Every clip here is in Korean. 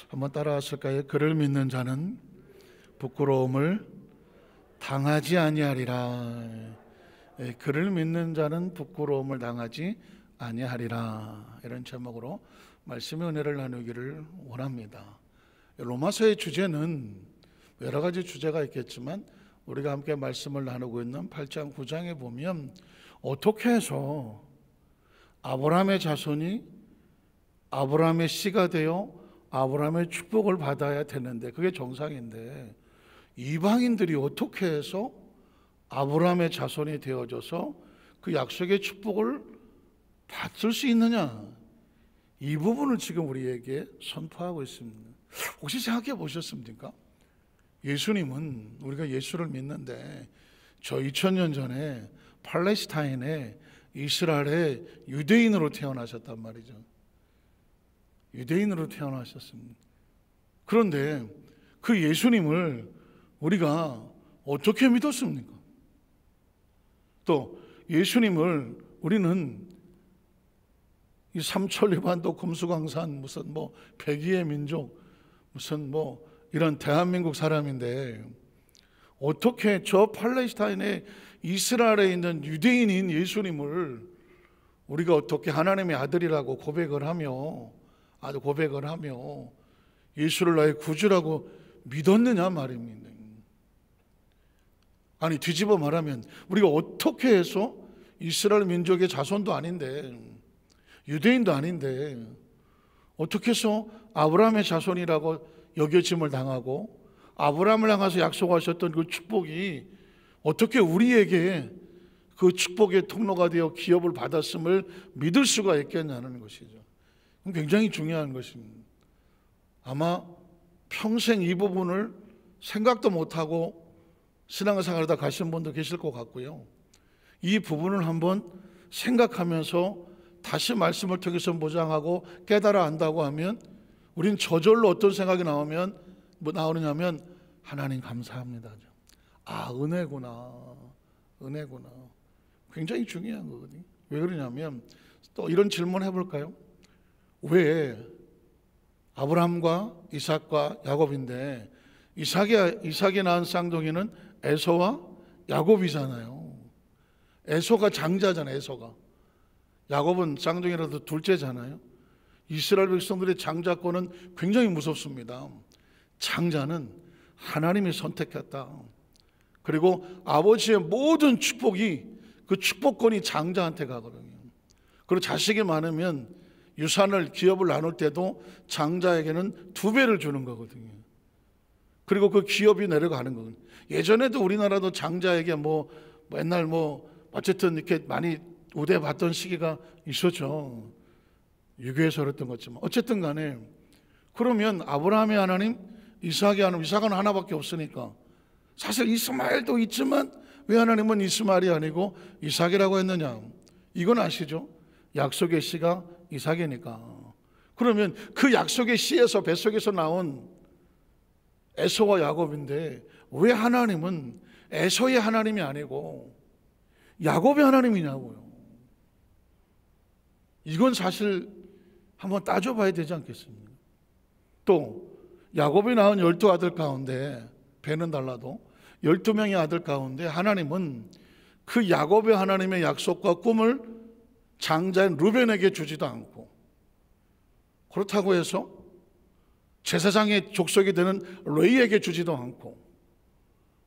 한번 따라하실까요? 그를 믿는 자는 부끄러움을 당하지 아니하리라. 그를 믿는 자는 부끄러움을 당하지 아니하리라. 이런 제목으로 말씀의 은혜를 나누기를 원합니다. 로마서의 주제는 여러 가지 주제가 있겠지만 우리가 함께 말씀을 나누고 있는 8장 9장에 보면 어떻게 해서 아브라함의 자손이 아브라함의 씨가 되어 아브라함의 축복을 받아야 되는데, 그게 정상인데 이방인들이 어떻게 해서 아브라함의 자손이 되어져서 그 약속의 축복을 받을 수 있느냐, 이 부분을 지금 우리에게 선포하고 있습니다. 혹시 생각해 보셨습니까? 예수님은, 우리가 예수를 믿는데 저 2000년 전에 팔레스타인의 이스라엘의 유대인으로 태어나셨단 말이죠. 유대인으로 태어나셨습니다. 그런데 그 예수님을 우리가 어떻게 믿었습니까? 또 예수님을 우리는 이 삼천리반도 금수강산 무슨 백의의 민족 무슨 이런 대한민국 사람인데 어떻게 저 팔레스타인의 이스라엘에 있는 유대인인 예수님을 우리가 어떻게 하나님의 아들이라고 고백을 하며 예수를 나의 구주라고 믿었느냐 말입니다. 아니, 뒤집어 말하면 우리가 어떻게 해서 이스라엘 민족의 자손도 아닌데 유대인도 아닌데 어떻게 해서 아브라함의 자손이라고 여겨짐을 당하고 아브라함을 향해서 약속하셨던 그 축복이 어떻게 우리에게 그 축복의 통로가 되어 기업을 받았음을 믿을 수가 있겠냐는 것이죠. 굉장히 중요한 것입니다. 아마 평생 이 부분을 생각도 못하고 신앙생활을 다 가신 분도 계실 것 같고요. 이 부분을 한번 생각하면서 다시 말씀을 통해서 묵상하고 깨달아 안다고 하면 우린 저절로 어떤 생각이 나오느냐면 하나님 감사합니다. 은혜구나. 굉장히 중요한 거거든요. 왜 그러냐면 또 이런 질문 해볼까요? 왜 아브라함과 이삭과 야곱인데 이삭이 낳은 쌍둥이는 에서와 야곱이잖아요. 에서가 장자잖아요. 에서가. 야곱은 쌍둥이라도 둘째잖아요. 이스라엘 백성들의 장자권은 굉장히 무섭습니다. 장자는 하나님이 선택했다. 그리고 아버지의 모든 축복이, 그 축복권이 장자한테 가거든요. 그리고 자식이 많으면 유산을, 기업을 나눌 때도 장자에게는 2배를 주는 거거든요. 그리고 그 기업이 내려가는 거거든요. 예전에도 우리나라도 장자에게 옛날 어쨌든 이렇게 많이 우대받던 시기가 있었죠. 유교에서 그랬던 것지만 어쨌든 간에, 그러면 아브라함의 하나님, 이삭의 하나님, 이삭은 하나밖에 없으니까 사실 이스마엘도 있지만 왜 하나님은 이스마엘이 아니고 이삭이라고 했느냐, 이건 아시죠? 약속의 씨가 이삭이니까. 그러면 그 약속의 씨에서, 뱃속에서 나온 에서와 야곱인데 왜 하나님은 에서의 하나님이 아니고 야곱의 하나님이냐고요. 이건 사실 한번 따져봐야 되지 않겠습니까? 또 야곱이 낳은 12아들 가운데, 배는 달라도 12명의 아들 가운데 하나님은 그 야곱의 하나님의 약속과 꿈을 장자인 루벤에게 주지도 않고, 그렇다고 해서 제사장의 족속이 되는 레위에게 주지도 않고,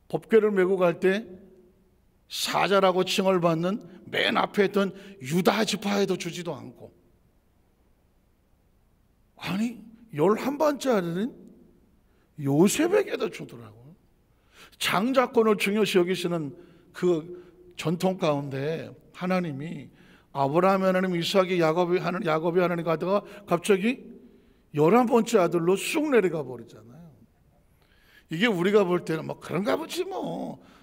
법궤를 메고 갈 때 사자라고 칭을 받는 맨 앞에 있던 유다 지파에도 주지도 않고, 아니 11번째 아들은 요셉에게도 주더라고요. 장자권을 중요시 여기시는 그 전통 가운데 하나님이 아브라함의 하나님, 이삭이 야곱의 하나님 가다가 갑자기 11번째 아들로 쑥 내려가 버리잖아요. 이게 우리가 볼 때는 그런가 보지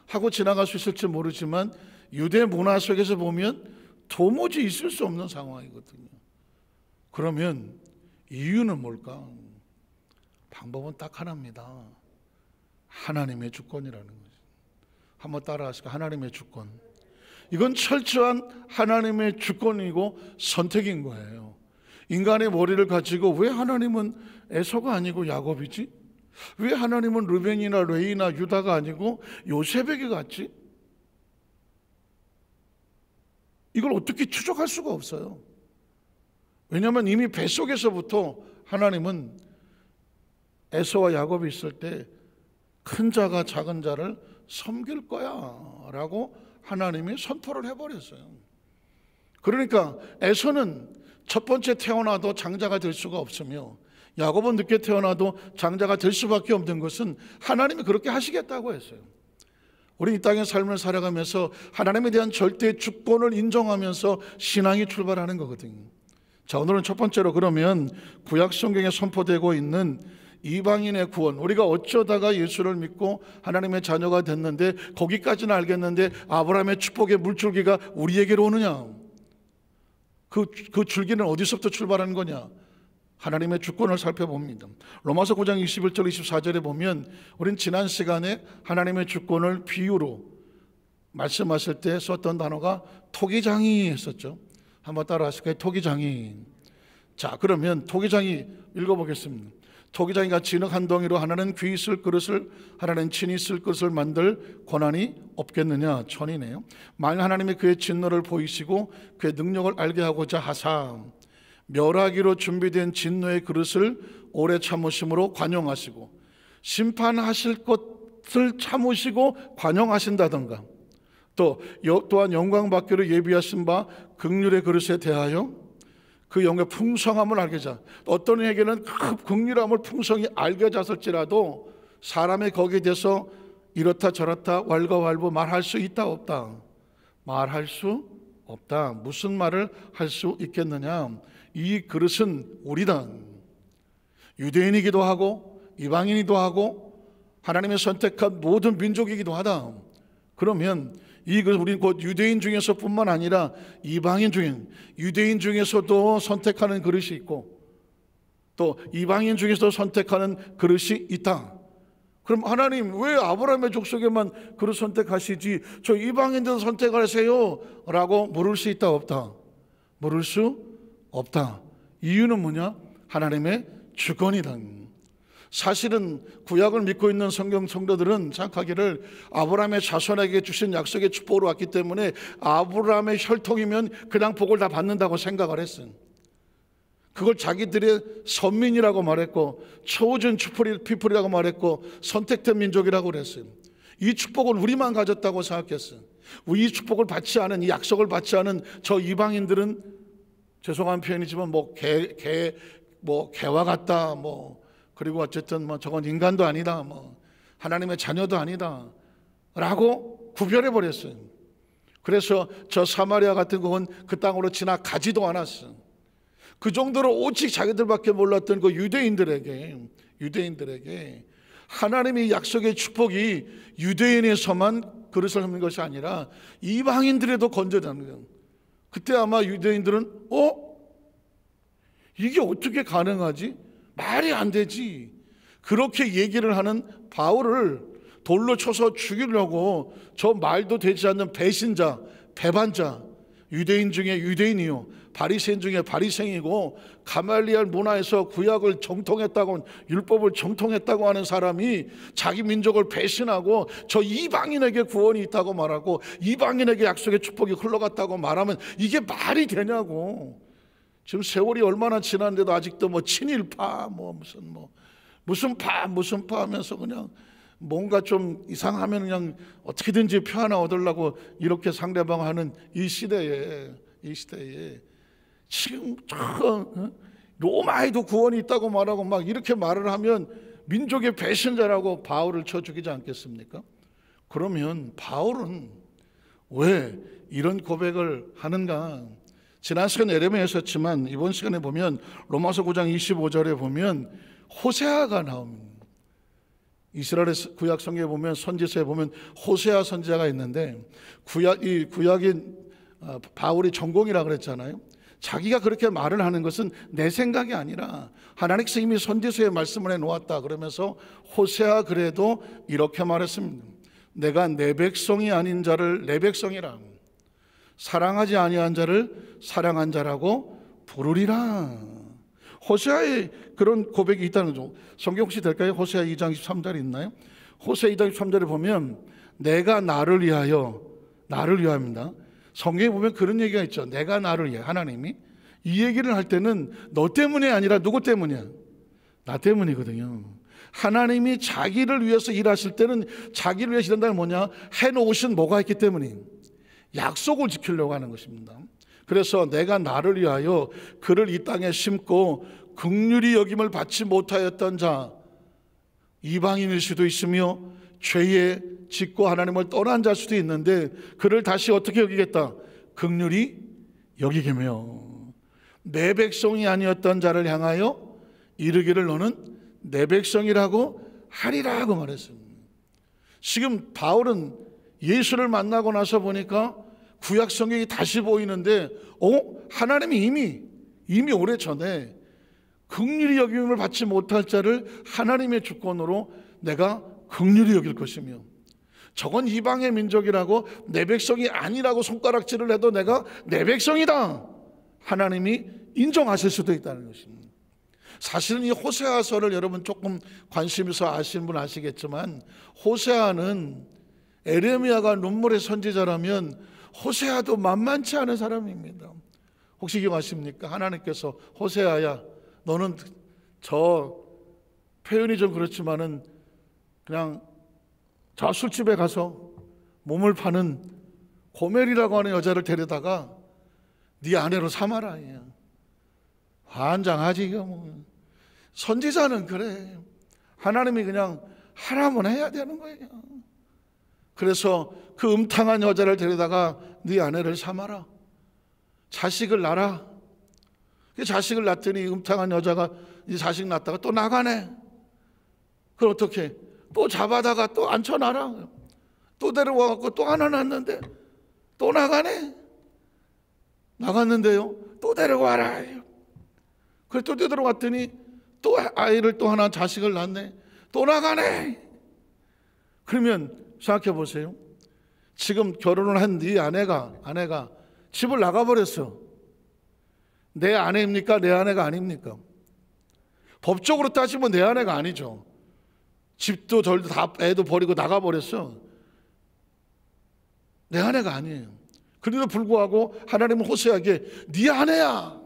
하고 지나갈 수 있을지 모르지만 유대 문화 속에서 보면 도무지 있을 수 없는 상황이거든요. 그러면 이유는 뭘까? 방법은 딱 하나입니다. 하나님의 주권이라는 거죠. 한번 따라하시고, 하나님의 주권. 이건 철저한 하나님의 주권이고 선택인 거예요. 인간의 머리를 가지고 왜 하나님은 에서가 아니고 야곱이지? 왜 하나님은 르벤이나 레이나 유다가 아니고 요셉에게 갔지? 이걸 어떻게 추적할 수가 없어요. 왜냐하면 이미 뱃속에서부터 하나님은 에서와 야곱이 있을 때 큰 자가 작은 자를 섬길 거야 라고 하나님이 선포를 해버렸어요. 그러니까 에서는 첫 번째 태어나도 장자가 될 수가 없으며 야곱은 늦게 태어나도 장자가 될 수밖에 없는 것은 하나님이 그렇게 하시겠다고 했어요. 우리 이 땅의 삶을 살아가면서 하나님에 대한 절대 주권을 인정하면서 신앙이 출발하는 거거든요. 자, 오늘은 첫 번째로 그러면 구약 성경에 선포되고 있는 이방인의 구원, 우리가 어쩌다가 예수를 믿고 하나님의 자녀가 됐는데 거기까지는 알겠는데 아브라함의 축복의 물줄기가 우리에게로 오느냐? 그 줄기는 어디서부터 출발하는 거냐? 하나님의 주권을 살펴봅니다. 로마서 9장 21절 24절에 보면 우린 지난 시간에 하나님의 주권을 비유로 말씀하실 때 썼던 단어가 토기장이 했었죠. 한번 따라 하실까요? 토기장이. 자, 그러면 토기장이 읽어보겠습니다. 토기장이가 진흙 한 덩이로 하나는 귀 쓸 그릇을 하나는 친히 쓸 그릇을 만들 권한이 없겠느냐? 천이네요. 만일 하나님이 그의 진노를 보이시고 그의 능력을 알게 하고자 하사 멸하기로 준비된 진노의 그릇을 오래 참으심으로 관용하시고 심판하실 것을 참으시고 관용하신다던가 또한 영광 받기로 예비하신 바 긍휼의 그릇에 대하여 그 영의 풍성함을 알게 하자. 어떤 이에게는 그 긍휼함을 풍성히 알게 하셨을지라도 사람의 거기에 대해서 이렇다 저렇다 왈가왈부 말할 수 있다 없다? 말할 수 없다. 무슨 말을 할 수 있겠느냐? 이 그릇은 우리다. 유대인이기도 하고 이방인이기도 하고 하나님의 선택한 모든 민족이기도 하다. 그러면 이 그릇, 우리는 곧 유대인 중에서 뿐만 아니라 이방인 중에, 유대인 중에서도 선택하는 그릇이 있고 또 이방인 중에서도 선택하는 그릇이 있다. 그럼 하나님 왜 아브라함의 족속에만 그릇 선택하시지 저 이방인들 선택하세요 라고 물을 수 있다 없다? 물을 수 없다. 이유는 뭐냐? 하나님의 주권이다. 사실은 구약을 믿고 있는 성경 성도들은 생각하기를 아브라함의 자손에게 주신 약속의 축복으로 왔기 때문에 아브라함의 혈통이면 그냥 복을 다 받는다고 생각을 했어요. 그걸 자기들의 선민이라고 말했고 초전 피플이라고 말했고 선택된 민족이라고 그랬어요. 이 축복을 우리만 가졌다고 생각했어요. 이 축복을 받지 않은, 이 약속을 받지 않은 저 이방인들은 죄송한 표현이지만 개와 같다, 그리고 어쨌든 저건 인간도 아니다, 하나님의 자녀도 아니다 라고 구별해 버렸어요. 그래서 저 사마리아 같은 곳은 그 땅으로 지나가지도 않았어요. 그 정도로 오직 자기들밖에 몰랐던 그 유대인들에게 하나님의 약속의 축복이 유대인에서만 그릇을 줍는 것이 아니라 이방인들에도 건져다는 거예요. 그때 아마 유대인들은 이게 어떻게 가능하지? 말이 안 되지. 그렇게 얘기를 하는 바울을 돌로 쳐서 죽이려고 저 말도 되지 않는 배신자, 배반자, 유대인 중에 유대인이요 바리새인 중에 바리새인이고 가말리엘 문화에서 구약을 정통했다고, 율법을 정통했다고 하는 사람이 자기 민족을 배신하고 저 이방인에게 구원이 있다고 말하고 이방인에게 약속의 축복이 흘러갔다고 말하면 이게 말이 되냐고. 지금 세월이 얼마나 지났는데도 아직도 친일파 무슨 파 하면서 그냥 뭔가 좀 이상하면 그냥 어떻게든지 표 하나 얻으려고 이렇게 상대방하는 이 시대에 지금 로마에도 구원이 있다고 말하고 막 이렇게 말을 하면 민족의 배신자라고 바울을 쳐 죽이지 않겠습니까? 그러면 바울은 왜 이런 고백을 하는가? 지난 시간에 에레미야에 했었지만 이번 시간에 보면 로마서 9장 25절에 보면 호세아가 나옵니다. 이스라엘의 구약 성경에 보면 선지서에 보면 호세아 선지자가 있는데 구약이 바울이 전공이라 그랬잖아요. 자기가 그렇게 말을 하는 것은 내 생각이 아니라 하나님께서 이미 선지서에 말씀을 해놓았다 그러면서 호세아 그래도 이렇게 말했습니다. 내가 내 백성이 아닌 자를 내 백성이라, 사랑하지 아니한 자를 사랑한 자라고 부르리라. 호세아의 그런 고백이 있다는 거죠. 성경 혹시 될까요? 호세아 2장 23절에 있나요? 호세아 2장 23절에 보면 내가 나를 위하여입니다. 성경에 보면 그런 얘기가 있죠. 내가 나를 위해, 하나님이 이 얘기를 할 때는 너 때문이 아니라 누구 때문이야? 나 때문이거든요. 하나님이 자기를 위해서 일하실 때는 자기를 위해서 일한다는 뭐냐? 해놓으신 뭐가 있기 때문에 약속을 지키려고 하는 것입니다. 그래서 내가 나를 위하여 그를 이 땅에 심고 긍휼히 여김을 받지 못하였던 자, 이방인일 수도 있으며 죄에 짓고 하나님을 떠난 자일 수도 있는데 그를 다시 어떻게 여기겠다? 긍휼히 여기게며 내 백성이 아니었던 자를 향하여 이르기를 너는 내 백성이라고 하리라고 말했습니다. 지금 바울은 예수를 만나고 나서 보니까 구약 성경이 다시 보이는데 하나님이 이미 오래전에 긍휼히 여김을 받지 못할 자를 하나님의 주권으로 내가 긍휼히 여길 것이며 저건 이방의 민족이라고 내 백성이 아니라고 손가락질을 해도 내가 내 백성이다 하나님이 인정하실 수도 있다는 것입니다. 사실은 이 호세아서를 여러분 조금 관심 있어 아시는 분 아시겠지만 호세아는 에레미야가 눈물의 선지자라면 호세아도 만만치 않은 사람입니다. 혹시 기억하십니까? 하나님께서 호세아야 너는 저 표현이 좀 그렇지만은 그냥 저 술집에 가서 몸을 파는 고멜이라고 하는 여자를 데려다가 네 아내로 삼아라. 환장하지 이거 뭐. 선지자는 그래. 하나님이 그냥 하라면 해야 되는 거예요. 그래서 그 음탕한 여자를 데려다가 네 아내를 삼아라. 자식을 낳아라. 그 자식을 낳더니 음탕한 여자가 이 자식 낳다가 또 나가네. 그럼 어떻게? 또 잡아다가 또 앉혀놔라. 또 데려와갖고 또 하나 낳았는데 또 나가네. 나갔는데요. 또 데려와라. 그래 또 데려왔더니 또 아이를 또 하나 자식을 낳네. 또 나가네. 그러면 생각해 보세요. 지금 결혼을 한 네 아내가 집을 나가버렸어. 내 아내입니까? 내 아내가 아닙니까? 법적으로 따지면 내 아내가 아니죠. 집도 절도 다 애도 버리고 나가버렸어. 내 아내가 아니에요. 그래도 불구하고 하나님은 호세아에게 네 아내야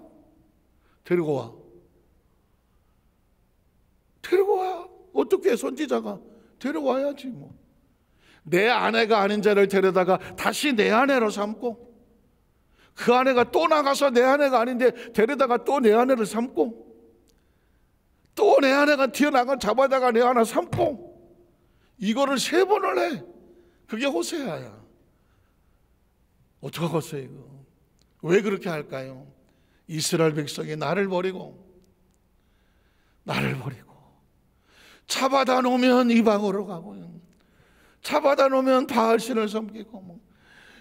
데리고 와. 어떻게 선지자가 데려와야지 뭐. 내 아내가 아닌 자를 데려다가 다시 내 아내로 삼고 그 아내가 또 나가서 내 아내가 아닌데 데려다가 또 내 아내를 삼고 또 내 아내가 튀어나가 잡아다가 내 아내 삼고 이거를 3번을 해. 그게 호세아야. 어떡하겠어요 이거. 왜 그렇게 할까요? 이스라엘 백성이 나를 버리고 잡아다 놓으면 이방으로 가고 잡아다 놓으면 바알신을 섬기고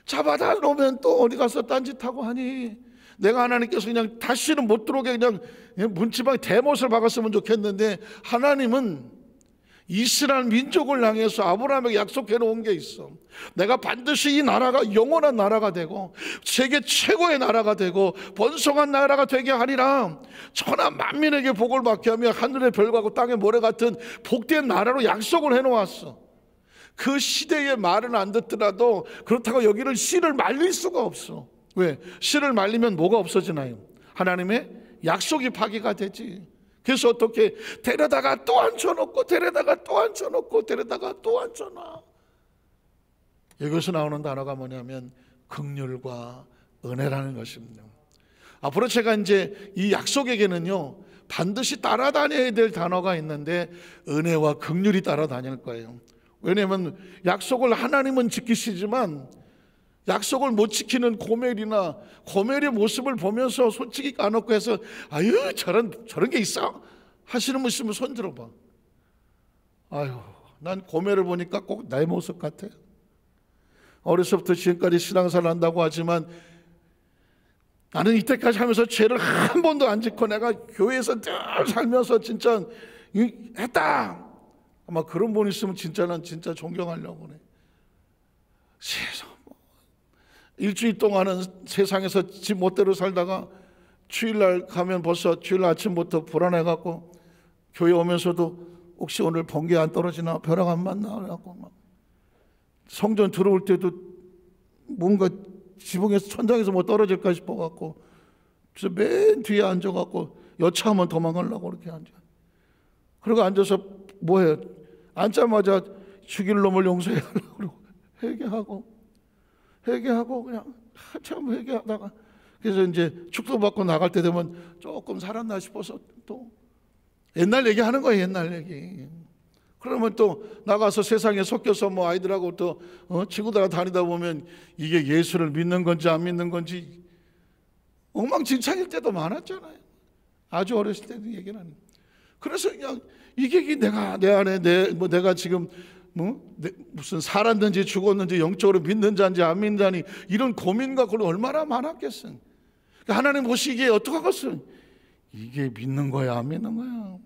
잡아다 놓으면 또 어디 가서 딴짓하고 하니 내가 하나님께서 그냥 다시는 못 들어오게 그냥 문지방에 대못을 박았으면 좋겠는데 하나님은 이스라엘 민족을 향해서 아브라함에게 약속해 놓은 게 있어. 내가 반드시 이 나라가 영원한 나라가 되고 세계 최고의 나라가 되고 번성한 나라가 되게 하리라. 천하 만민에게 복을 받게 하며 하늘의 별과 땅의 모래 같은 복된 나라로 약속을 해 놓았어. 그 시대의 말은 안 듣더라도 그렇다고 여기를 씨를 말릴 수가 없어. 왜? 씨를 말리면 뭐가 없어지나요? 하나님의 약속이 파기가 되지. 그래서 어떻게 데려다가 또 앉혀놓고 데려다가 또 앉혀놓고 데려다가 또 앉혀놔. 여기서 나오는 단어가 뭐냐면 긍휼과 은혜라는 것입니다. 앞으로 제가 이제 이 약속에게는요 반드시 따라다녀야 될 단어가 있는데 은혜와 긍휼이 따라다닐 거예요. 왜냐하면 약속을 하나님은 지키시지만 약속을 못 지키는 고멜이나 고멜의 모습을 보면서 솔직히 까놓고 해서 아유 저런 게 있어 하시는 분 있으면 손 들어봐. 아유 난 고멜을 보니까 꼭 나의 모습 같아. 어려서부터 지금까지 신앙생활을 한다고 하지만 나는 이때까지 하면서 죄를 한 번도 안 짓고 내가 교회에서 늘 살면서 진짜 했다. 아마 그런 분 있으면 진짜 난 진짜 존경하려고 그래. 세상 일주일 동안은 세상에서 지 멋대로 살다가 주일날 가면 벌써 주일날 아침부터 불안해갖고 교회 오면서도 혹시 오늘 번개 안 떨어지나, 벼락 안 맞나 하고 막 성전 들어올 때도 뭔가 지붕에서 천장에서 뭐 떨어질까 싶어갖고 그래서 맨 뒤에 앉아갖고 여차하면 도망가려고 그렇게 앉아. 그리고 앉아서 뭐해? 앉자마자 죽일 놈을 용서해 하려고 회개하고 그냥 한참 회개하다가 그래서 이제 축도받고 나갈 때 되면 조금 살았나 싶어서 또 옛날 얘기 하는 거예요. 옛날 얘기. 그러면 또 나가서 세상에 섞여서 뭐 아이들하고 또 친구들하고 다니다 보면 이게 예수를 믿는 건지 안 믿는 건지 엉망진창일 때도 많았잖아요. 아주 어렸을 때도 얘기는 하는. 그래서 그냥 이게 내가 내 안에 내가 지금 무슨 살았는지 죽었는지 영적으로 믿는 자인지 안 믿는 자니 이런 고민과 고민 얼마나 많았겠어. 그러니까 하나님 보시기에 어떡하겠어? 이게 믿는 거야 안 믿는 거야?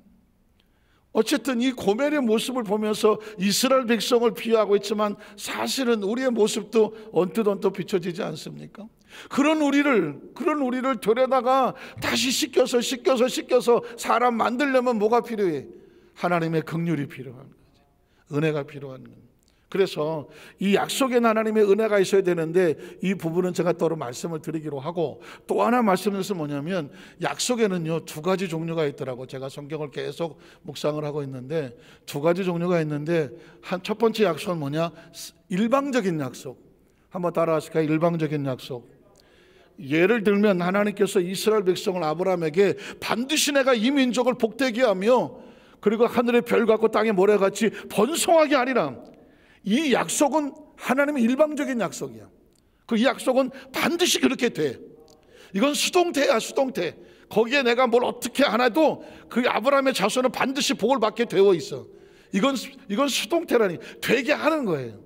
어쨌든 이 고멜의 모습을 보면서 이스라엘 백성을 비유하고 있지만 사실은 우리의 모습도 언뜻 비춰지지 않습니까? 그런 우리를 들여다가 다시 씻겨서 사람 만들려면 뭐가 필요해? 하나님의 긍휼이 필요한 거지. 은혜가 필요한 거지. 그래서 이 약속에는 하나님의 은혜가 있어야 되는데 이 부분은 제가 따로 말씀을 드리기로 하고 또 하나 말씀드린 것은 뭐냐면 약속에는요 2가지 종류가 있더라고. 제가 성경을 계속 묵상을 하고 있는데 2가지 종류가 있는데 첫 번째 약속은 뭐냐? 일방적인 약속. 한번 따라하실까요? 일방적인 약속. 예를 들면 하나님께서 이스라엘 백성을 아브라함에게 반드시 내가 이 민족을 복되게 하며 그리고 하늘의 별 같고 땅의 모래같이 번성하게 하리라. 이 약속은 하나님의 일방적인 약속이야. 이 약속은 반드시 그렇게 돼. 이건 수동태야, 수동태. 거기에 내가 뭘 어떻게 안 해도 그 아브라함의 자손은 반드시 복을 받게 되어 있어. 이건 수동태라니. 되게 하는 거예요.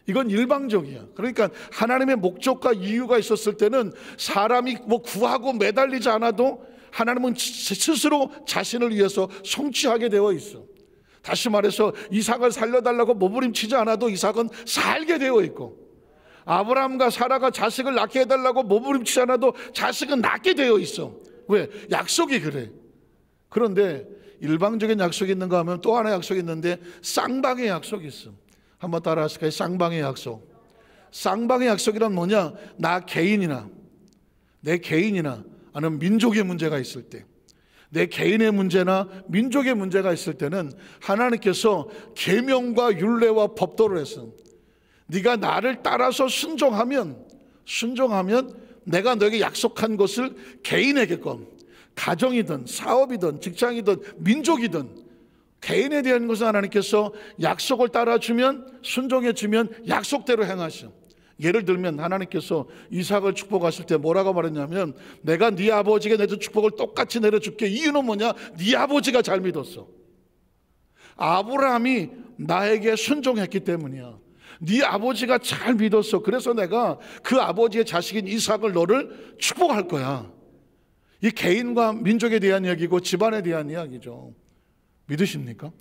이건 일방적이야. 그러니까 하나님의 목적과 이유가 있었을 때는 사람이 뭐 구하고 매달리지 않아도 하나님은 스스로 자신을 위해서 성취하게 되어 있어. 다시 말해서 이삭을 살려달라고 몸부림치지 않아도 이삭은 살게 되어 있고 아브라함과 사라가 자식을 낳게 해달라고 몸부림치지 않아도 자식은 낳게 되어 있어. 왜? 약속이 그래. 그런데 일방적인 약속이 있는가 하면 또 하나 약속이 있는데 쌍방의 약속이 있어. 한번 따라 하실까요? 쌍방의 약속. 쌍방의 약속이란 뭐냐? 내 개인이나 아니면 민족의 문제가 있을 때, 내 개인의 문제나 민족의 문제가 있을 때는 하나님께서 계명과 율례와 법도를 했어. 네가 나를 따라서 순종하면 내가 너에게 약속한 것을 개인에게건 가정이든 사업이든 직장이든 민족이든 개인에 대한 것은 하나님께서 약속을 따라주면 순종해주면 약속대로 행하셔. 예를 들면 하나님께서 이삭을 축복하실 때 뭐라고 말했냐면 내가 네 아버지가 내준 축복을 똑같이 내려줄게. 이유는 뭐냐? 네 아버지가 잘 믿었어. 아브라함이 나에게 순종했기 때문이야. 네 아버지가 잘 믿었어. 그래서 내가 그 아버지의 자식인 이삭을 너를 축복할 거야. 이 개인과 민족에 대한 이야기고 집안에 대한 이야기죠. 믿으십니까?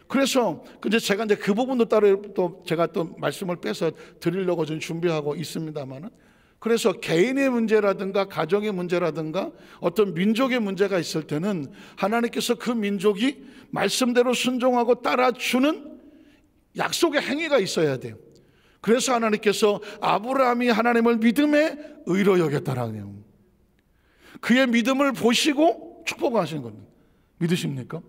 그래서 근데 제가 이제 그 부분도 따로 또 제가 또 말씀을 빼서 드리려고 좀 준비하고 있습니다만은 그래서 개인의 문제라든가 가정의 문제라든가 어떤 민족의 문제가 있을 때는 하나님께서 그 민족이 말씀대로 순종하고 따라주는 약속의 행위가 있어야 돼요. 그래서 하나님께서 아브라함이 하나님을 믿음의 의로 여겼다라고요. 그의 믿음을 보시고 축복하신 겁니다. 믿으십니까?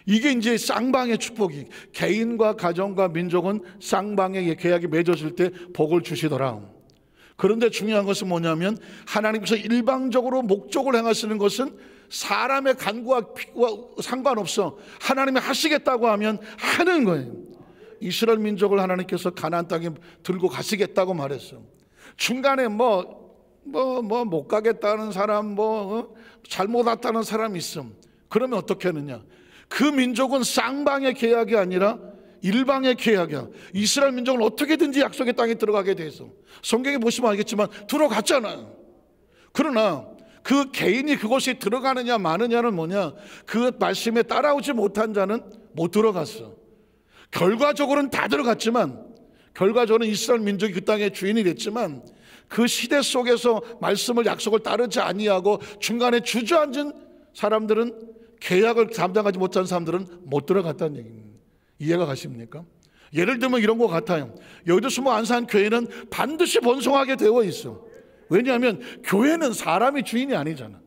이게 이제 쌍방의 축복이 개인과 가정과 민족은 쌍방의 계약이 맺어질 때 복을 주시더라. 그런데 중요한 것은 뭐냐면 하나님께서 일방적으로 목적을 행하시는 것은 사람의 간구와 피와 상관없어. 하나님이 하시겠다고 하면 하는 거예요. 이스라엘 민족을 하나님께서 가나안 땅에 들고 가시겠다고 말했어. 중간에 못 가겠다는 사람, 잘못 왔다는 사람이 있어. 그러면 어떻게 하느냐? 그 민족은 쌍방의 계약이 아니라 일방의 계약이야. 이스라엘 민족은 어떻게든지 약속의 땅에 들어가게 돼 있어. 성경에 보시면 알겠지만 들어갔잖아요. 그러나 그 개인이 그곳에 들어가느냐 마느냐는 뭐냐? 그 말씀에 따라오지 못한 자는 못 들어갔어. 결과적으로는 다 들어갔지만 결과적으로는 이스라엘 민족이 그 땅의 주인이 됐지만 그 시대 속에서 말씀을 약속을 따르지 아니하고 중간에 주저앉은 사람들은, 계약을 감당하지 못한 사람들은 못 들어갔다는 얘기입니다. 이해가 가십니까? 예를 들면 이런 것 같아요. 여의도 스모 안산 교회는 반드시 번성하게 되어 있어. 왜냐하면 교회는 사람이 주인이 아니잖아.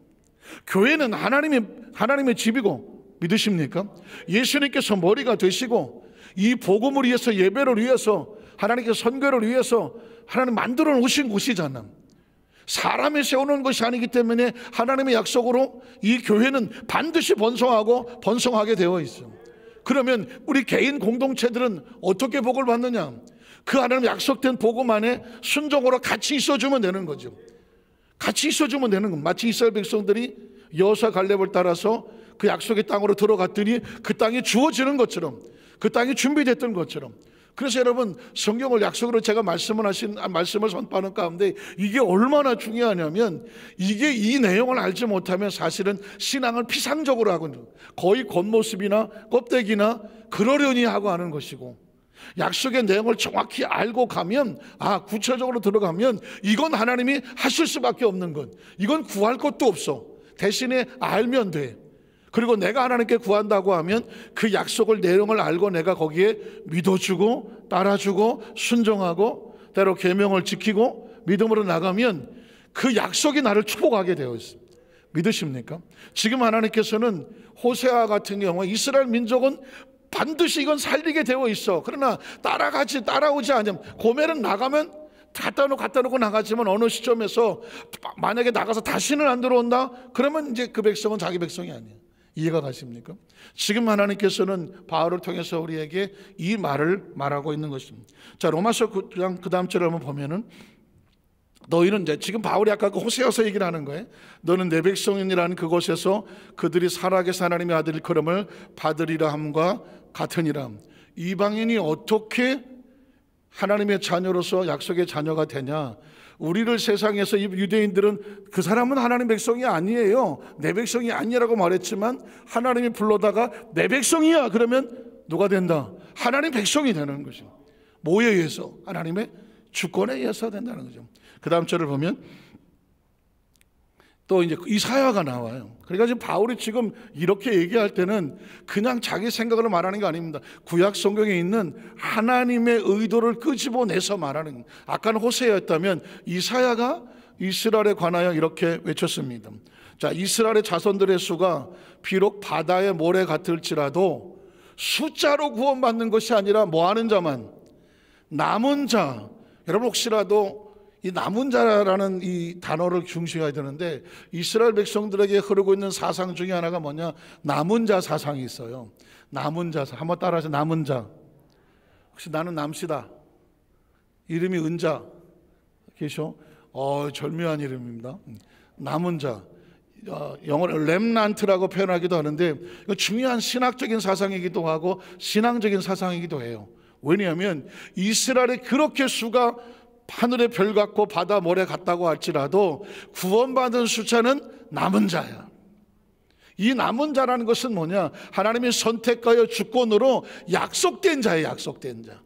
교회는 하나님의 집이고, 믿으십니까? 예수님께서 머리가 되시고, 이 복음을 위해서, 예배를 위해서, 하나님께서 선교를 위해서 하나님 만들어 놓으신 곳이잖아. 사람이 세우는 것이 아니기 때문에 하나님의 약속으로 이 교회는 반드시 번성하고 번성하게 되어 있어. 그러면 우리 개인 공동체들은 어떻게 복을 받느냐? 그 하나님 약속된 복음 안에 순종으로 같이 있어주면 되는 거죠. 같이 있어주면 되는 겁니다. 마치 이스라엘 백성들이 여호수아 갈렙을 따라서 그 약속의 땅으로 들어갔더니 그 땅이 주어지는 것처럼, 그 땅이 준비됐던 것처럼. 그래서 여러분, 성경을 약속으로 제가 말씀을 선포하는 가운데 이게 얼마나 중요하냐면, 이게 이 내용을 알지 못하면 사실은 신앙을 피상적으로 하고 있는, 거의 겉모습이나 껍데기나 그러려니 하고 하는 것이고, 약속의 내용을 정확히 알고 가면, 구체적으로 들어가면 이건 하나님이 하실 수밖에 없는 것, 이건 구할 것도 없어. 대신에 알면 돼. 그리고 내가 하나님께 구한다고 하면 그 약속을, 내용을 알고 내가 거기에 믿어주고 따라주고 순종하고 때로 계명을 지키고 믿음으로 나가면 그 약속이 나를 축복하게 되어 있습니다. 믿으십니까? 지금 하나님께서는 호세아 같은 경우에 이스라엘 민족은 반드시 이건 살리게 되어 있어. 그러나 따라오지 않으면, 고멜은 나가면 갖다 놓고 나가지만 어느 시점에서 만약에 나가서 다시는 안 들어온다? 그러면 이제 그 백성은 자기 백성이 아니에요. 이해가 가십니까? 지금 하나님께서는 바울을 통해서 우리에게 이 말을 말하고 있는 것입니다. 자, 로마서 그 다음 절을 한번 보면은, 너희는 이제 지금 바울이 아까 그 호세아서 얘기를 하는 거예요. 너는 내 백성이라는 그곳에서 그들이 살아계신 하나님의 아들 일컬음을 받으리라 함과 같으니라. 이방인이 어떻게 하나님의 자녀로서 약속의 자녀가 되냐? 우리를 세상에서, 유대인들은 그 사람은 하나님 백성이 아니에요, 내 백성이 아니라고 말했지만, 하나님이 불러다가 내 백성이야 그러면 누가 된다? 하나님 백성이 되는 거죠. 뭐에 의해서? 하나님의 주권에 의해서 된다는 거죠. 그 다음 절을 보면 또 이제 이사야가 나와요. 그러니까 지금 바울이 지금 이렇게 얘기할 때는 그냥 자기 생각으로 말하는 게 아닙니다. 구약 성경에 있는 하나님의 의도를 끄집어내서 말하는 겁니다. 아까는 호세아였다면 이사야가 이스라엘에 관하여 이렇게 외쳤습니다. 자, 이스라엘의 자손들의 수가 비록 바다의 모래 같을지라도 숫자로 구원받는 것이 아니라 뭐 하는 자만, 남은 자. 여러분, 혹시라도 이 남은 자라는 이 단어를 중시해야 되는데, 이스라엘 백성들에게 흐르고 있는 사상 중에 하나가 뭐냐? 남은 자 사상이 있어요. 남은 자, 한번 따라하세요. 남은 자. 혹시 나는 남씨다, 이름이 은자 계셔? 절묘한 이름입니다. 남은 자, 영어로 렘난트라고 표현하기도 하는데, 이거 중요한 신학적인 사상이기도 하고 신앙적인 사상이기도 해요. 왜냐하면 이스라엘이 그렇게 수가 하늘의 별 같고 바다 모래 같다고 할지라도 구원받은 숫자는 남은 자야. 이 남은 자라는 것은 뭐냐? 하나님의 선택하여 주권으로 약속된 자예요. 약속된 자.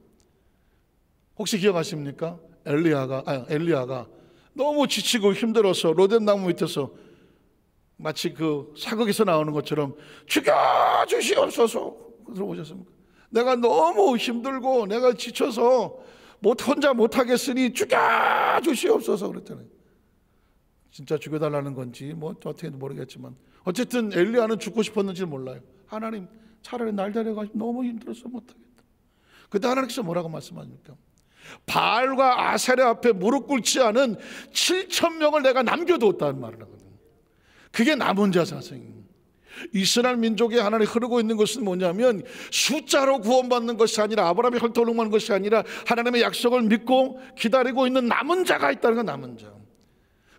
혹시 기억하십니까? 엘리야가 너무 지치고 힘들어서 로뎀나무 밑에서 마치 그 사극에서 나오는 것처럼 죽여주시옵소서 들어보셨습니까? 내가 너무 힘들고 내가 지쳐서 혼자 못하겠으니 죽여주시옵소서 그랬잖아요. 진짜 죽여달라는 건지 뭐 어떻게 모르겠지만 어쨌든 엘리야는 죽고 싶었는지 몰라요. 하나님, 차라리 날 데려가시면 너무 힘들어서 못하겠다. 그때 하나님께서 뭐라고 말씀하십니까? 바알과 아세라 앞에 무릎 꿇지 않은 7,000명을 내가 남겨두었다는 말을 하거든요. 그게 남은 자 사상입니다. 이스라엘 민족에 하나님 흐르고 있는 것은 뭐냐면, 숫자로 구원받는 것이 아니라, 아브라함이 혈통하는 것이 아니라 하나님의 약속을 믿고 기다리고 있는 남은 자가 있다는 건, 남은 자.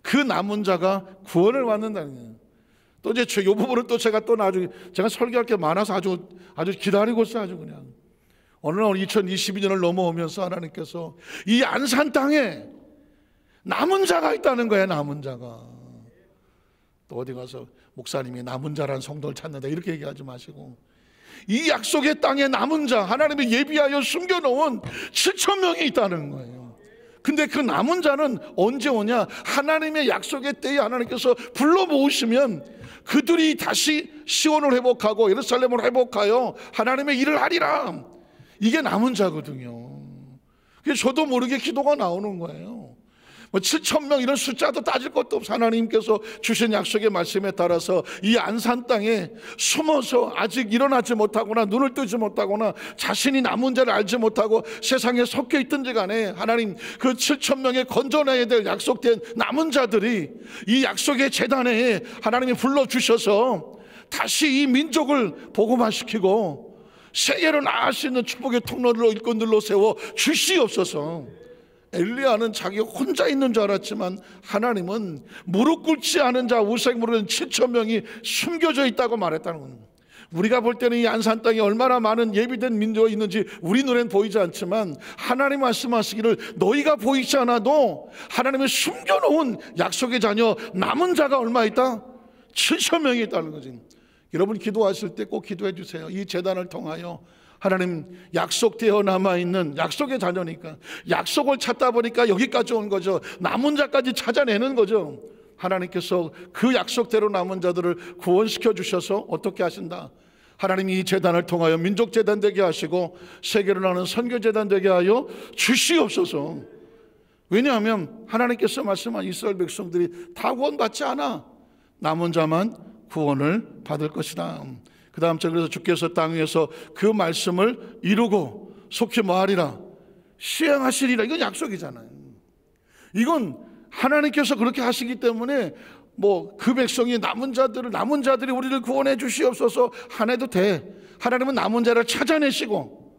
그 남은 자가 구원을 받는다는 거예요. 또 이제 이 부분을 또 제가 나중에 제가 설교할 게 많아서 아주 기다리고 있어요. 아주 그냥 어느 날 2022년을 넘어오면서 하나님께서 이 안산 땅에 남은 자가 있다는 거예요. 남은 자가. 또 어디 가서 목사님이 남은 자라는 성도를 찾는다 이렇게 얘기하지 마시고, 이 약속의 땅에 남은 자, 하나님이 예비하여 숨겨놓은 7,000명이 있다는 거예요. 근데 그 남은 자는 언제 오냐? 하나님의 약속의 때에 하나님께서 불러 모으시면 그들이 다시 시온을 회복하고 예루살렘을 회복하여 하나님의 일을 하리라. 이게 남은 자거든요. 그래서 저도 모르게 기도가 나오는 거예요. 뭐 7,000명 이런 숫자도 따질 것도 없어. 하나님께서 주신 약속의 말씀에 따라서 이 안산 땅에 숨어서 아직 일어나지 못하거나 눈을 뜨지 못하거나 자신이 남은 자를 알지 못하고 세상에 섞여 있든지 간에 하나님 그 7,000명에 건져내야 될 약속된 남은 자들이 이 약속의 제단에 하나님이 불러주셔서 다시 이 민족을 복음화시키고 세계로 나아갈 수 있는 축복의 통로를 일꾼들로 세워 주시옵소서. 엘리야는 자기 혼자 있는 줄 알았지만 하나님은 무릎 꿇지 않은 자 우색무릎은 7,000명이 숨겨져 있다고 말했다는 겁니다. 우리가 볼 때는 이 안산 땅에 얼마나 많은 예비된 민족이 있는지 우리 눈엔 보이지 않지만 하나님 말씀하시기를 너희가 보이지 않아도 하나님의 숨겨놓은 약속의 자녀 남은 자가 얼마 있다? 7,000명이 있다는 거지. 여러분 기도하실 때 꼭 기도해 주세요. 이 제단을 통하여 하나님 약속되어 남아있는 약속의 자녀니까 약속을 찾다 보니까 여기까지 온 거죠. 남은 자까지 찾아내는 거죠. 하나님께서 그 약속대로 남은 자들을 구원시켜 주셔서 어떻게 하신다? 하나님이 이 재단을 통하여 민족재단 되게 하시고 세계로 나는 선교재단 되게 하여 주시옵소서. 왜냐하면 하나님께서 말씀한 이스라엘 백성들이 다 구원받지 않아. 남은 자만 구원을 받을 것이다. 그 다음 절 그래서 주께서 땅 위에서 그 말씀을 이루고 속히 뭐하리라? 시행하시리라. 이건 약속이잖아요. 이건 하나님께서 그렇게 하시기 때문에 뭐 그 백성이 남은 자들이 우리를 구원해 주시옵소서 안 해도 돼. 하나님은 남은 자를 찾아내시고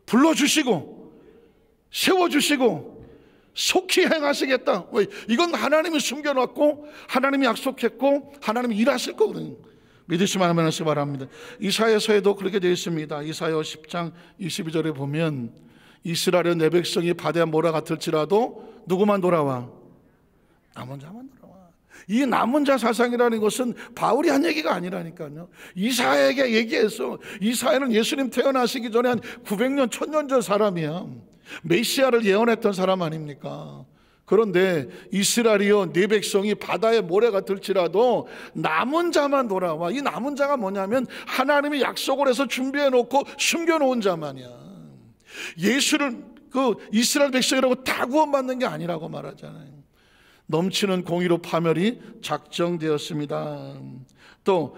불러주시고 세워주시고 속히 행하시겠다. 왜? 이건 하나님이 숨겨놨고 하나님이 약속했고 하나님이 일하실 거거든요. 믿으시면 아멘 하시기 바랍니다. 이사야서에도 그렇게 되어 있습니다. 이사야 10장 22절에 보면 이스라엘의 내 백성이 바다에 몰아갔을지라도 누구만 돌아와? 남은 자만 돌아와. 이 남은 자 사상이라는 것은 바울이 한 얘기가 아니라니까요. 이사야에게 얘기해서 이사야는 예수님 태어나시기 전에 한 900년 1000년 전 사람이야. 메시아를 예언했던 사람 아닙니까? 그런데 이스라엘이여 네 백성이 바다에 모래가 들지라도 남은 자만 돌아와. 이 남은 자가 뭐냐면 하나님이 약속을 해서 준비해 놓고 숨겨놓은 자만이야. 예수를 그 이스라엘 백성이라고 다 구원받는 게 아니라고 말하잖아요. 넘치는 공의로 파멸이 작정되었습니다. 또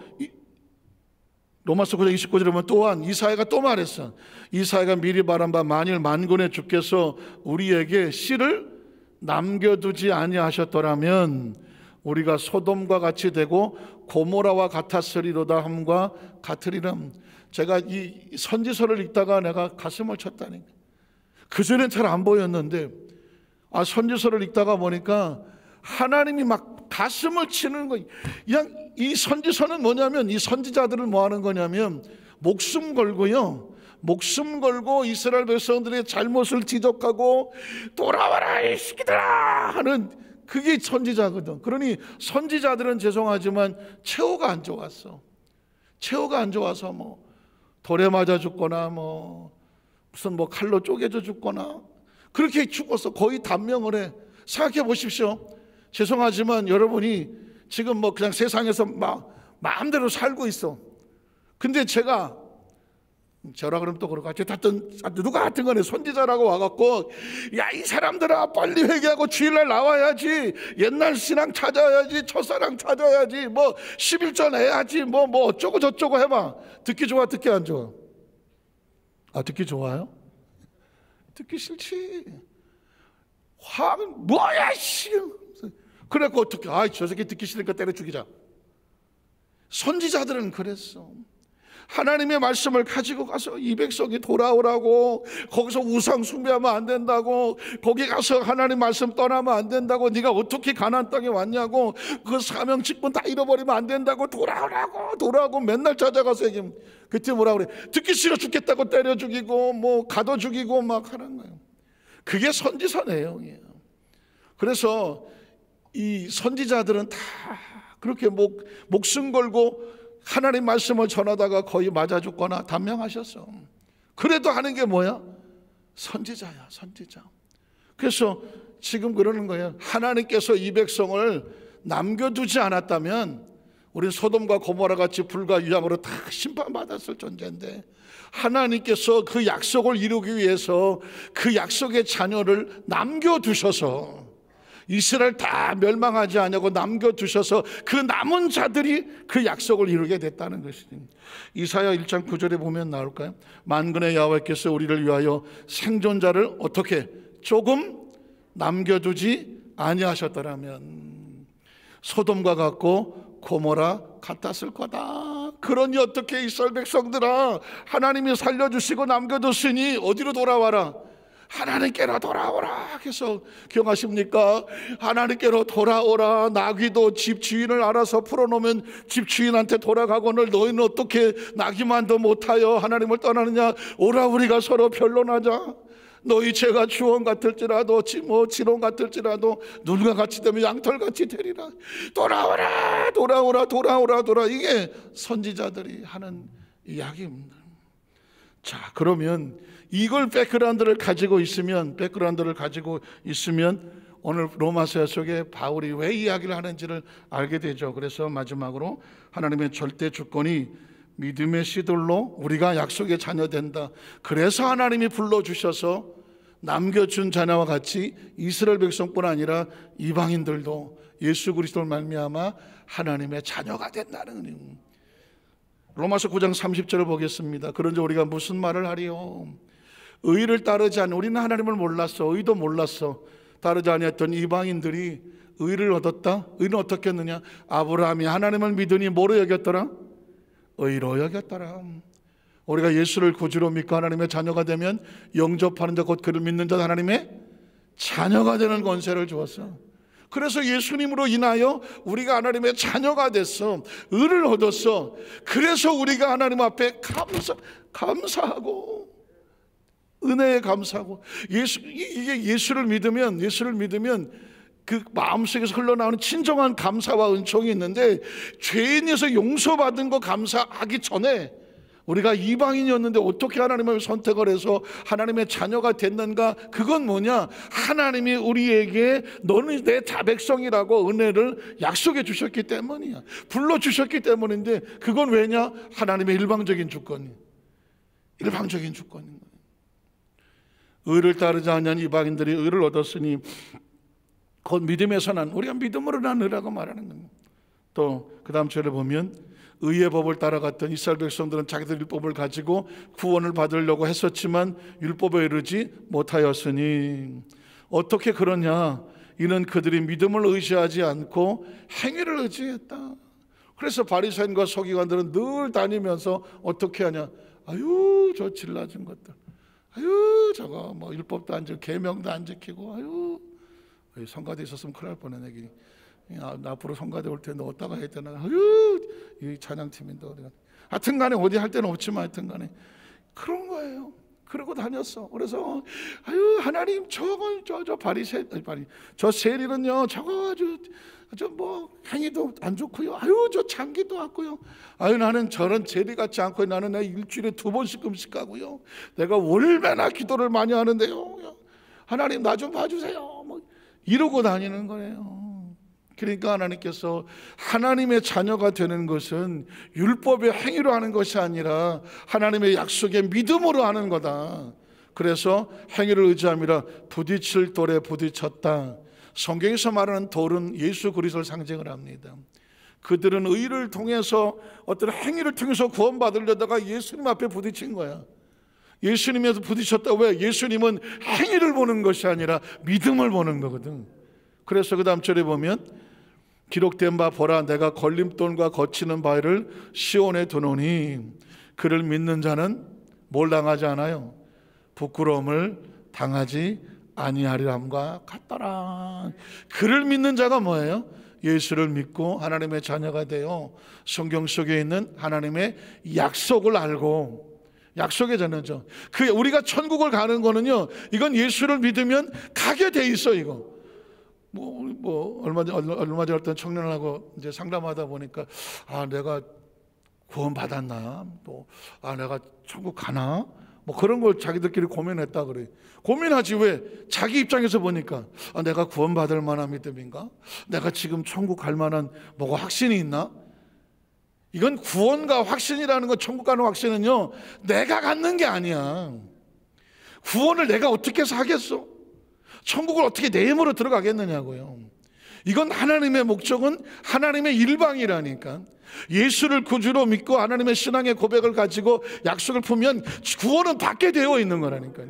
로마서 9장 29절에 보면 또한 이사야가 또 말했어. 이사야가 미리 말한 바 만일 만군의 주께서 우리에게 씨를 남겨두지 아니하셨더라면 우리가 소돔과 같이 되고 고모라와 같았으리로다 함과 같으리라. 제가 이 선지서를 읽다가 내가 가슴을 쳤다니까. 그전엔 잘 안 보였는데 선지서를 읽다가 보니까 하나님이 막 가슴을 치는 거예요. 그냥 이 선지서는 뭐냐면 이 선지자들을 뭐 하는 거냐면 목숨 걸고요. 목숨 걸고 이스라엘 백성들의 잘못을 지적하고 돌아와라 이 새끼들아 하는 그게 선지자거든. 그러니 선지자들은 죄송하지만 최후가 안 좋았어. 최후가 안 좋아서 뭐 돌에 맞아 죽거나 뭐 무슨 뭐 칼로 쪼개져 죽거나 그렇게 죽어서 거의 단명을 해. 생각해 보십시오. 죄송하지만 여러분이 지금 뭐 그냥 세상에서 막 마음대로 살고 있어. 근데 저라 그러면 또 그럴까? 누가 같은 거네. 선지자라고 와갖고 야 이 사람들아 빨리 회개하고 주일날 나와야지. 옛날 신앙 찾아야지. 첫사랑 찾아야지. 뭐 11전 해야지. 뭐 어쩌고 저쩌고 해봐. 듣기 좋아 듣기 안 좋아? 듣기 좋아요? 듣기 싫지. 뭐야 씨. 그래갖고 어떻게 저 새끼 듣기 싫으니까 때려 죽이자. 선지자들은 그랬어. 하나님의 말씀을 가지고 가서 이 백성이 돌아오라고, 거기서 우상 숭배하면 안 된다고, 거기 가서 하나님 말씀 떠나면 안 된다고, 네가 어떻게 가나안 땅에 왔냐고, 그 사명 직분 다 잃어버리면 안 된다고, 돌아오라고 맨날 찾아가서 얘기하면 그때 뭐라 그래? 듣기 싫어 죽겠다고 때려 죽이고 뭐 가둬 죽이고 막 하는 거예요. 그게 선지서 내용이에요. 그래서 이 선지자들은 다 그렇게 목숨 걸고 하나님 말씀을 전하다가 거의 맞아 죽거나 단명하셨어. 그래도 하는 게 뭐야? 선지자야, 선지자. 그래서 지금 그러는 거예요. 하나님께서 이 백성을 남겨두지 않았다면 우린 소돔과 고모라 같이 불과 유황으로 다 심판받았을 존재인데, 하나님께서 그 약속을 이루기 위해서 그 약속의 자녀를 남겨두셔서 이스라엘 다 멸망하지 않냐고 남겨두셔서 그 남은 자들이 그 약속을 이루게 됐다는 것이죠. 이사야 1장 9절에 보면 나올까요? 만군의 여호와께서 우리를 위하여 생존자를 어떻게 조금 남겨두지 아니하셨더라면 소돔과 같고 고모라 같았을 거다. 그러니 어떻게 이스라엘 백성들아, 하나님이 살려주시고 남겨뒀으니 어디로 돌아와라? 하나님께로 돌아오라. 그래서 기억하십니까? 하나님께로 돌아오라. 나귀도 집 주인을 알아서 풀어놓으면 집 주인한테 돌아가거늘 너희는 어떻게 나귀만도 못하여 하나님을 떠나느냐? 오라, 우리가 서로 변론하자. 너희 죄가 주원 같을지라도 지롱 같을지라도 눈과 같이 되면 양털같이 되리라. 돌아오라 돌아오라 돌아오라 돌아. 이게 선지자들이 하는 이야기입니다. 자, 그러면 이걸 백그라운드를 가지고 있으면 오늘 로마서 속에 바울이 왜 이야기를 하는지를 알게 되죠. 그래서 마지막으로 하나님의 절대 주권이 믿음의 씨들로 우리가 약속의 자녀 된다. 그래서 하나님이 불러주셔서 남겨준 자녀와 같이 이스라엘 백성뿐 아니라 이방인들도 예수 그리스도를 말미암아 하나님의 자녀가 된다는 의미. 로마서 9장 30절을 보겠습니다. 그런즉 우리가 무슨 말을 하리요? 의를 따르지 않은, 우리는 하나님을 몰랐어, 의도 몰랐어. 따르지 아니했던 이방인들이 의를 얻었다. 의는 어떻게 했느냐? 아브라함이 하나님을 믿으니 뭐로 여겼더라? 의로 여겼더라. 우리가 예수를 구주로 믿고 하나님의 자녀가 되면 영접하는 자 곧 그를 믿는 자 하나님의 자녀가 되는 권세를 주었어. 그래서 예수님으로 인하여 우리가 하나님의 자녀가 됐어. 의를 얻었어. 그래서 우리가 하나님 앞에 감사하고 은혜에 감사하고, 이게 예수를 믿으면 그 마음속에서 흘러나오는 진정한 감사와 은총이 있는데, 죄인에서 용서받은 거 감사하기 전에 우리가 이방인이었는데 어떻게 하나님을 선택을 해서 하나님의 자녀가 됐는가? 그건 뭐냐? 하나님이 우리에게 너는 내 자백성이라고 은혜를 약속해 주셨기 때문이야. 불러주셨기 때문인데, 그건 왜냐? 하나님의 일방적인 주권인 거예요. 의를 따르지 않는 이방인들이 의를 얻었으니 곧 믿음에서 난, 우리가 믿음으로 난 의라고 말하는 겁니다. 또 그 다음 절에 보면 의의 법을 따라갔던 이스라엘 백성들은 자기들 율법을 가지고 구원을 받으려고 했었지만 율법에 이르지 못하였으니 어떻게 그러냐? 이는 그들이 믿음을 의지하지 않고 행위를 의지했다. 그래서 바리새인과 서기관들은 늘 다니면서 어떻게 하냐? 아유, 저 질라진 것들, 아유, 저거 뭐 율법도 안 지키고 계명도 안 지키고, 아유, 성가대 있었으면 큰일 날 뻔했네. 나 앞으로 성가대 올 텐데 어디다가 해야 되나? 아유, 이 찬양팀인데 어디가? 하여튼간에 어디 할 데는 없지만 하여튼간에 그런 거예요. 그러고 다녔어. 그래서 아유, 하나님 저건 저 바리새인, 저 세리는요, 저거 아주 뭐 행위도 안 좋고요. 아유, 저 장기도 왔고요. 아유, 나는 저런 제리 같지 않고 나는 내 일주일에 2번씩 금식하고요. 내가 얼마나 기도를 많이 하는데요. 하나님 나 좀 봐주세요. 뭐 이러고 다니는 거예요. 그러니까 하나님께서 하나님의 자녀가 되는 것은 율법의 행위로 하는 것이 아니라 하나님의 약속의 믿음으로 하는 거다. 그래서 행위를 의지함이라 부딪힐 돌에 부딪혔다. 성경에서 말하는 돌은 예수 그리스도를 상징을 합니다. 그들은 의를 통해서 어떤 행위를 통해서 구원받으려다가 예수님 앞에 부딪힌 거야. 예수님에서 부딪혔다. 왜? 예수님은 행위를 보는 것이 아니라 믿음을 보는 거거든. 그래서 그 다음 절에 보면 기록된 바 보라, 내가 걸림돌과 거치는 바위를 시온에 두노니 그를 믿는 자는 뭘 당하지 않아요? 부끄러움을 당하지 아니하리람과 같더라. 그를 믿는 자가 뭐예요? 예수를 믿고 하나님의 자녀가 되어 성경 속에 있는 하나님의 약속을 알고, 약속의 자녀죠. 그 우리가 천국을 가는 거는요, 이건 예수를 믿으면 가게 돼 있어. 이거 얼마 전에 어떤 청년하고 이제 상담하다 보니까, 내가 구원 받았나, 또 내가 천국 가나, 뭐 그런 걸 자기들끼리 고민했다 그래. 고민하지 왜? 자기 입장에서 보니까 내가 구원받을 만한 믿음인가? 내가 지금 천국 갈 만한 뭐가 확신이 있나? 이건 구원과 확신이라는 건, 천국 가는 확신은요, 내가 갖는 게 아니야. 구원을 내가 어떻게 해서 하겠어? 천국을 어떻게 내 힘으로 들어가겠느냐고요. 이건 하나님의 목적은 하나님의 일방이라니까. 예수를 구주로 믿고 하나님의 신앙의 고백을 가지고 약속을 품으면 구원은 받게 되어 있는 거라니까요.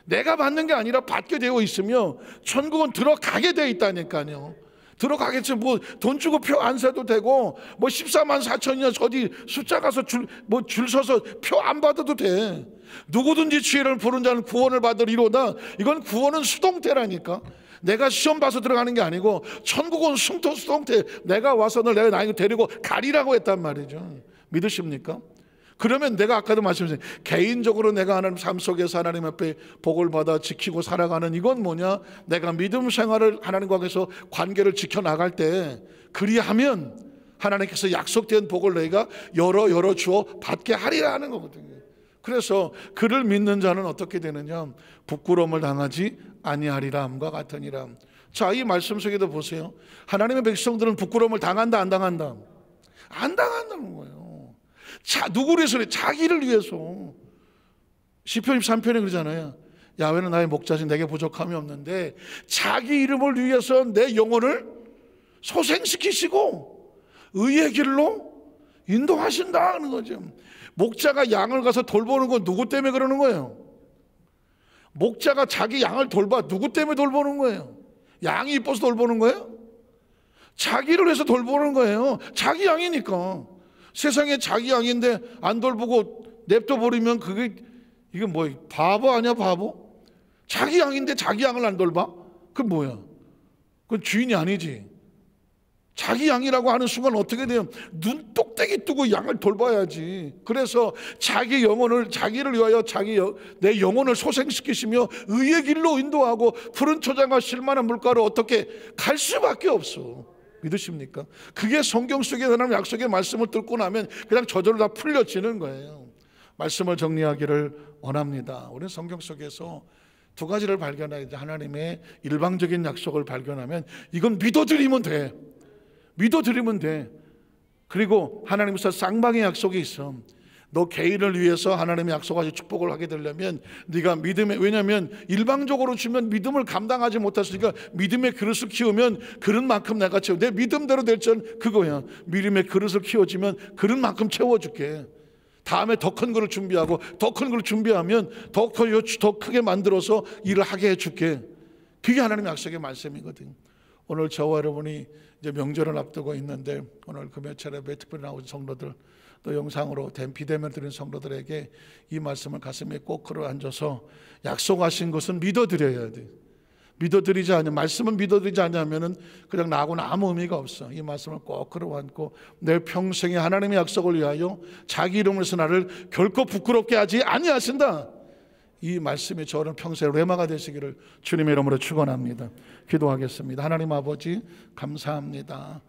내가 받는 게 아니라 받게 되어 있으며 천국은 들어가게 되어 있다니까요. 들어가겠지. 뭐 돈 주고 표 안 사도 되고, 뭐 14만 4천이냐 어디 숫자 가서 줄 서서 표 안 받아도 돼. 누구든지 주의를 부른 자는 구원을 받으리로다. 이건 구원은 수동태라니까. 내가 시험 봐서 들어가는 게 아니고, 천국은 수동태. 내가 와서 내가 나에게 데리고 가리라고 했단 말이죠. 믿으십니까? 그러면 내가 아까도 말씀드렸어요. 개인적으로 내가 하나님 삶 속에서 하나님 앞에 복을 받아 지키고 살아가는, 이건 뭐냐? 내가 믿음 생활을 하나님과 해서 관계를 지켜나갈 때, 그리하면 하나님께서 약속된 복을 내가 열어 주어 받게 하리라 하는 거거든요. 그래서 그를 믿는 자는 어떻게 되느냐? 부끄러움을 당하지 아니하리라 함과 같으니라. 자, 이 말씀 속에도 보세요. 하나님의 백성들은 부끄러움을 당한다, 안 당한다? 안 당한다는 거예요. 자, 누구를 위해서? 자기를 위해서. 시편 23편에 그러잖아요. 야훼는 나의 목자신, 내게 부족함이 없는데 자기 이름을 위해서 내 영혼을 소생시키시고 의의 길로 인도하신다는 거죠. 목자가 양을 가서 돌보는 건 누구 때문에 그러는 거예요? 목자가 자기 양을 돌봐 누구 때문에 돌보는 거예요? 양이 이뻐서 돌보는 거예요? 자기를 위해서 돌보는 거예요. 자기 양이니까. 세상에 자기 양인데 안 돌보고 냅둬 버리면 이게 뭐 바보 아니야, 바보? 자기 양인데 자기 양을 안 돌봐? 그건 뭐야? 그건 주인이 아니지. 자기 양이라고 하는 순간 어떻게 돼요? 눈똑대기 뜨고 양을 돌봐야지. 그래서 자기 영혼을, 자기를 위하여 내 영혼을 소생시키시며 의의 길로 인도하고 푸른 초장과 실만한 물가로 어떻게 갈 수밖에 없어. 믿으십니까? 그게 성경 속에 하나님 약속의 말씀을 듣고 나면 그냥 저절로 다 풀려지는 거예요. 말씀을 정리하기를 원합니다. 우리는 성경 속에서 두 가지를 발견하죠. 하나님의 일방적인 약속을 발견하면 이건 믿어드리면 돼. 믿어드리면 돼. 그리고 하나님께서 쌍방의 약속이 있어. 너 개인을 위해서 하나님의 약속하신 축복을 하게 되려면 네가 믿음에, 왜냐하면 일방적으로 주면 믿음을 감당하지 못했으니까 믿음의 그릇을 키우면 그릇만큼 내가 채워. 내 믿음대로 될 줄 그거야. 믿음의 그릇을 키워주면 그릇만큼 채워줄게. 다음에 더 큰 그릇 준비하고 더 큰 그릇 준비하면 더 크게 만들어서 일을 하게 해줄게. 그게 하나님의 약속의 말씀이거든. 오늘 저와 여러분이 이제 명절을 앞두고 있는데, 오늘 금요 차례에 특별히 나오신 성도들, 또 영상으로 비대면 드린 성도들에게 이 말씀을 가슴에 꼭 걸어 앉아서 약속하신 것은 믿어드려야 돼. 믿어드리지 않으면, 말씀은 믿어드리지 않으면은 그냥 나하고는 아무 의미가 없어. 이 말씀을 꼭 걸어 앉고 내 평생에 하나님의 약속을 위하여 자기 이름으로서 나를 결코 부끄럽게 하지 아니하신다. 이 말씀이 저는 평생 레마가 되시기를 주님의 이름으로 축원합니다. 기도하겠습니다. 하나님 아버지, 감사합니다.